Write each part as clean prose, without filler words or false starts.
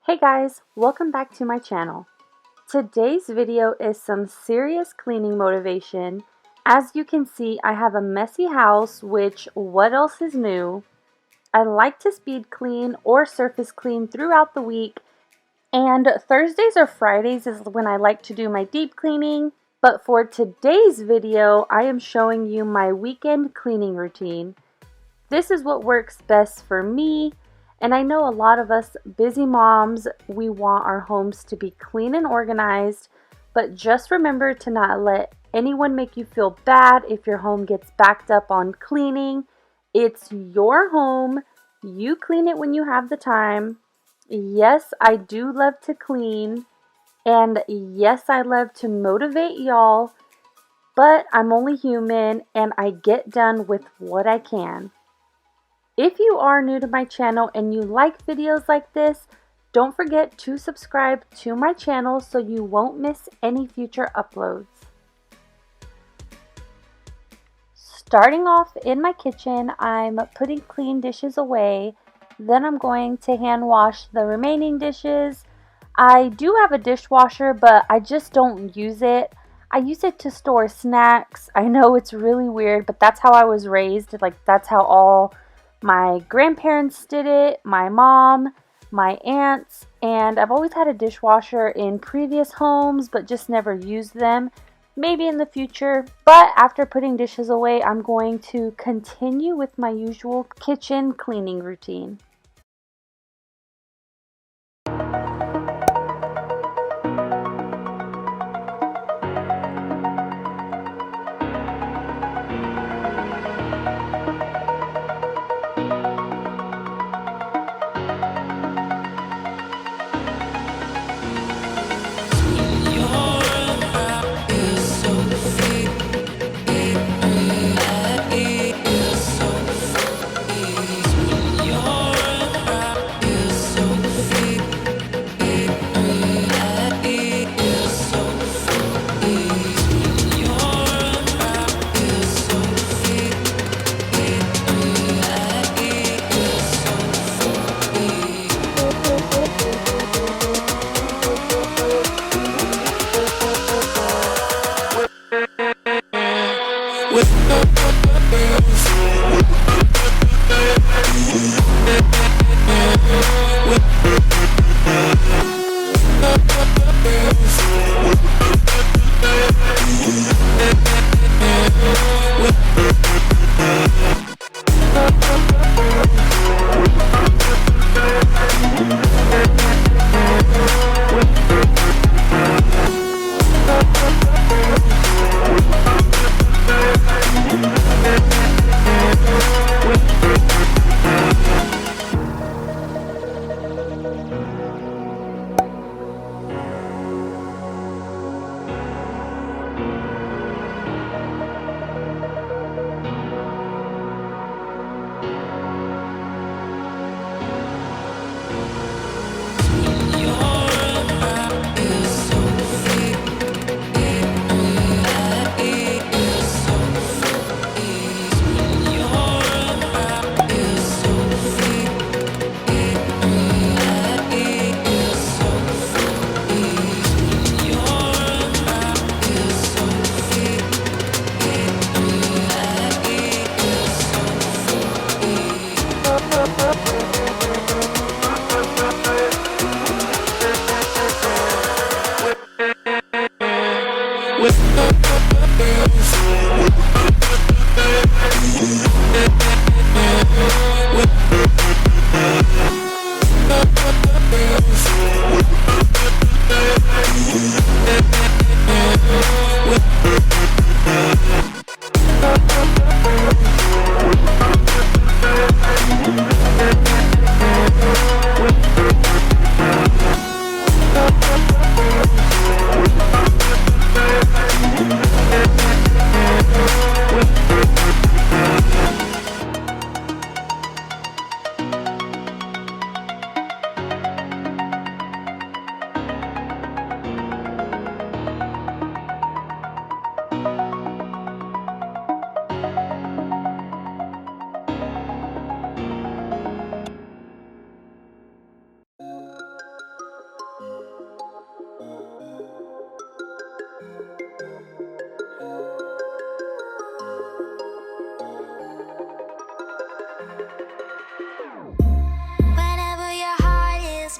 Hey guys, welcome back to my channel. Today's video is some serious cleaning motivation. As you can see, I have a messy house, which what else is new? I like to speed clean or surface clean throughout the week, and Thursdays or Fridays is when I like to do my deep cleaning. But for today's video, I am showing you my weekend cleaning routine. This is what works best for me. And I know a lot of us busy moms, we want our homes to be clean and organized, but just remember to not let anyone make you feel bad if your home gets backed up on cleaning. It's your home. You clean it when you have the time. Yes, I do love to clean, and yes, I love to motivate y'all, but I'm only human and I get done with what I can. If you are new to my channel and you like videos like this, don't forget to subscribe to my channel so you won't miss any future uploads. Starting off in my kitchen, I'm putting clean dishes away. Then I'm going to hand wash the remaining dishes. I do have a dishwasher, but I just don't use it. I use it to store snacks. I know it's really weird, but that's how I was raised. Like, that's how all my grandparents did it, my mom, my aunts, and I've always had a dishwasher in previous homes but just never used them. Maybe in the future, but after putting dishes away, I'm going to continue with my usual kitchen cleaning routine.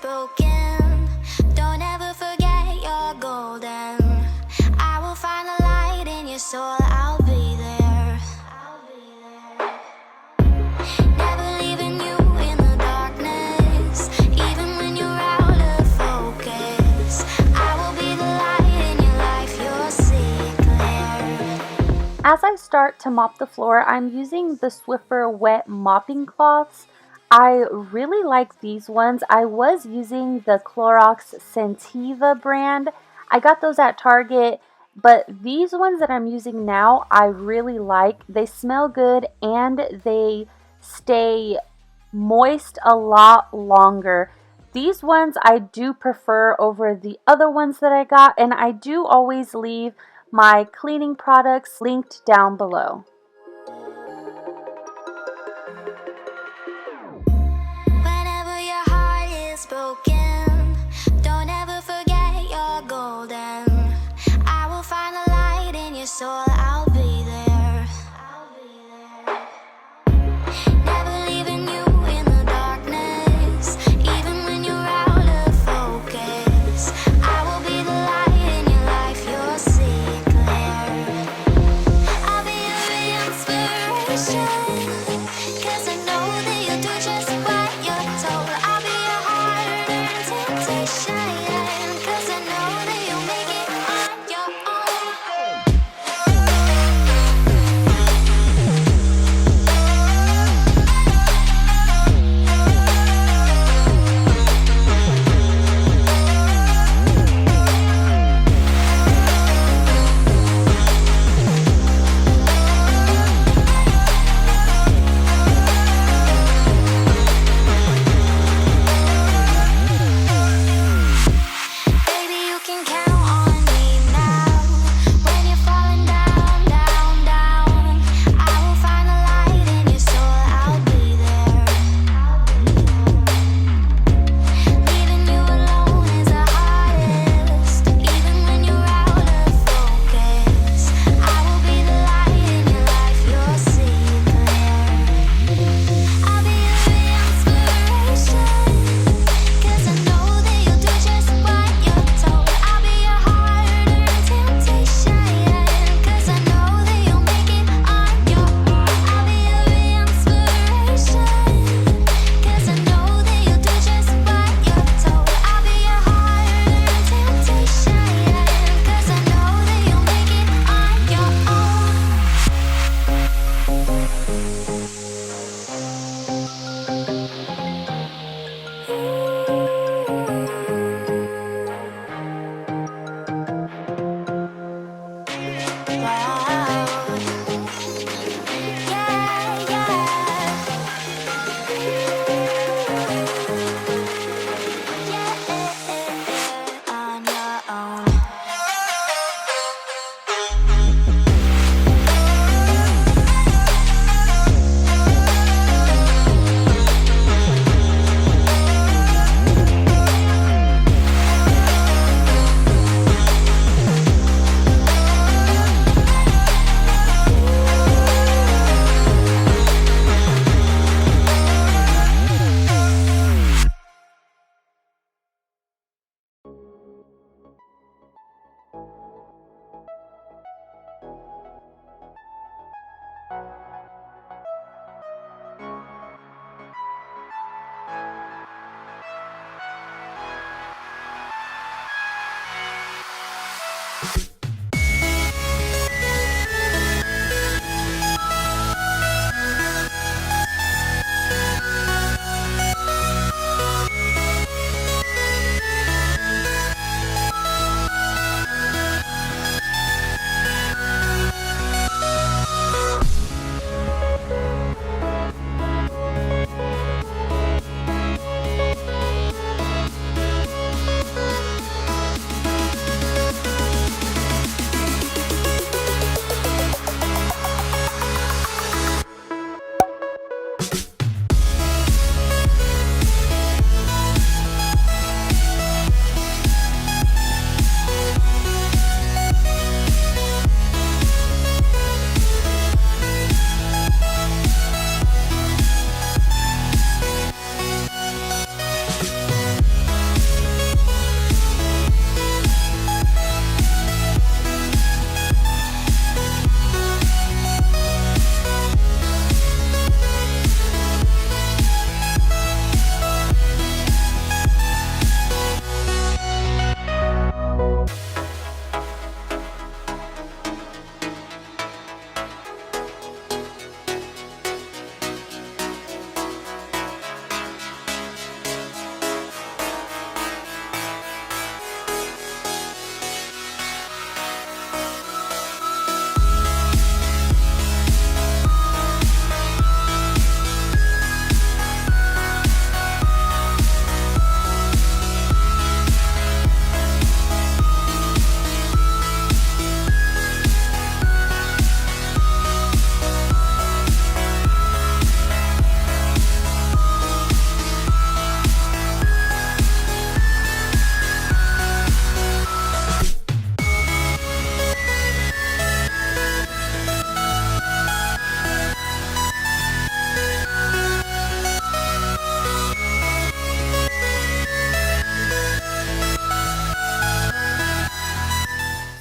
broken. Don't ever forget you're golden. I will find the light in your soul. I'll be there. Never leaving you in the darkness, even when you're out of focus. I will be the light in your life. You'll see it clear. As I start to mop the floor, I'm using the Swiffer wet mopping cloths. I really like these ones. I was using the Clorox Scentiva brand. I got those at Target, but these ones that I'm using now, I really like. They smell good and they stay moist a lot longer. These ones I do prefer over the other ones that I got, and I do always leave my cleaning products linked down below. Whenever your heart is broken, don't ever forget you're golden. I will find the light in your soul. I'll be there. Never leaving you in the darkness, even when you're out of focus. I will be the light in your life. You'll see it clear. I'll be your inspiration, 'cause I know that you'll do just what you're told. I'll be your heart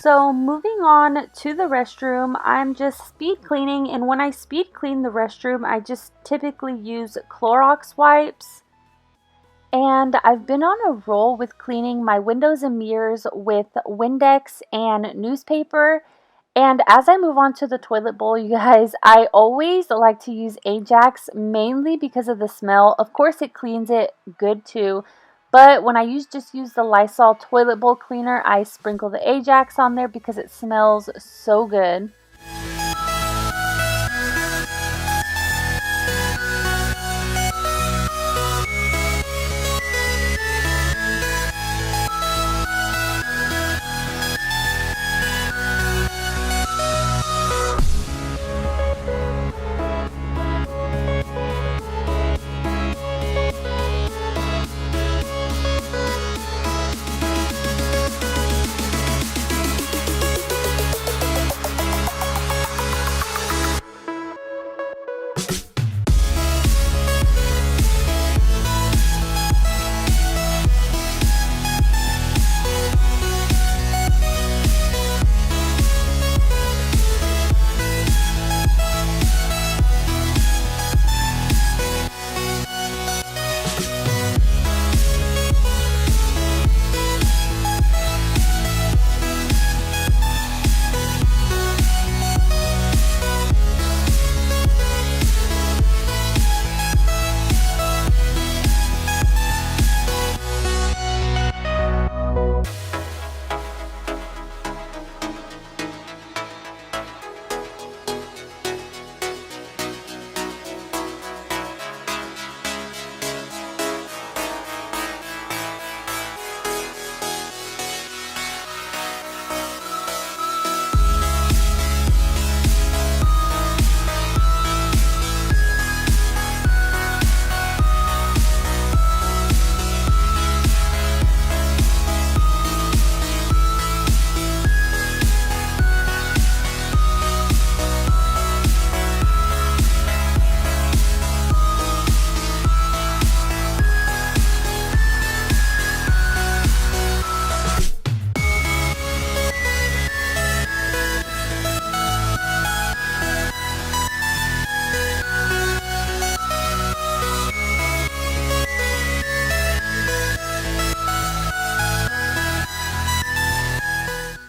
So moving on to the restroom, I'm just speed cleaning, and when I speed clean the restroom, I just typically use Clorox wipes. And I've been on a roll with cleaning my windows and mirrors with Windex and newspaper. And as I move on to the toilet bowl, you guys, I always like to use Ajax mainly because of the smell. Of course, it cleans it good too. But when I just use the Lysol toilet bowl cleaner, I sprinkle the Ajax on there because it smells so good.